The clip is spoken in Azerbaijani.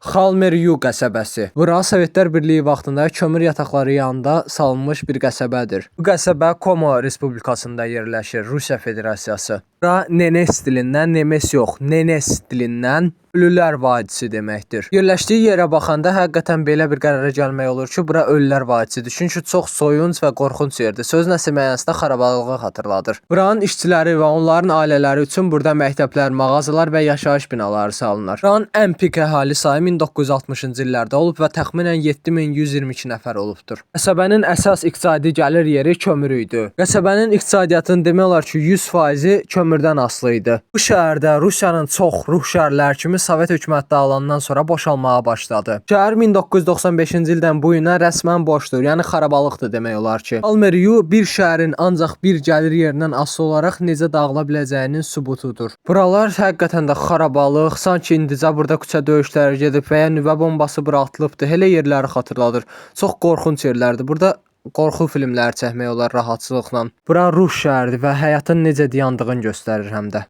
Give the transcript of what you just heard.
Xalmeryu qəsəbəsi. Bura Sovetlər Birliyi vaxtında kömür yataqları yanında salınmış bir qəsəbədir. Bu qəsəbə Komo Respublikasında yerləşir, Rusiya Federasiyası. Bura Nenes dilindən, Nemes yox, Nenes dilindən Ölülər vadisi deməkdir. Yerləşdiyi yerə baxanda həqiqətən belə bir qərara gəlmək olur ki, bura Ölülər vadisidir. Çünki çox soyunc və qorxunc yerdir. Sözün əsl mənasında xarabalığı xatırladır. Buranın işçiləri və onların ailələri üçün burada məktəblər, mağazalar və yaşayış binaları salınır. Buranın ən pik əhali sayı 1960-cı illərdə olub və təxminən 7122 nəfər olubdur. Qəsəbənin əsas iqtisadi gəlir yeri kömür idi. Qəsəbənin iqtisadiyyatının demək olar ki, 100%-i kömürdən asılı idi. Bu şəhərdə Rusiyanın çox ruh şəhərləri kimi Sovet hökuməti dağılandan sonra boşalmağa başladı. Şəhər 1995-ci ildən bu yana rəsmən boşdur, yəni xarabalıqdır demək olar ki. Xalmeryu bir şəhərin ancaq bir gəlir yerindən asılı olaraq necə dağıla biləcəyinin sübutudur. Buralar həqiqətən də xarabalıq, sanki indicə burada küçə döyüşləri gedib və ya nüvə bombası buraxılıbdır. Elə yerləri xatırladır. Çox qorxunc yerlərdir. Burada qorxu filmləri çəkmək olar rahatçılıqla. Bura ruh şəhəridir və həyatın necə dayandığını göstərir həm də.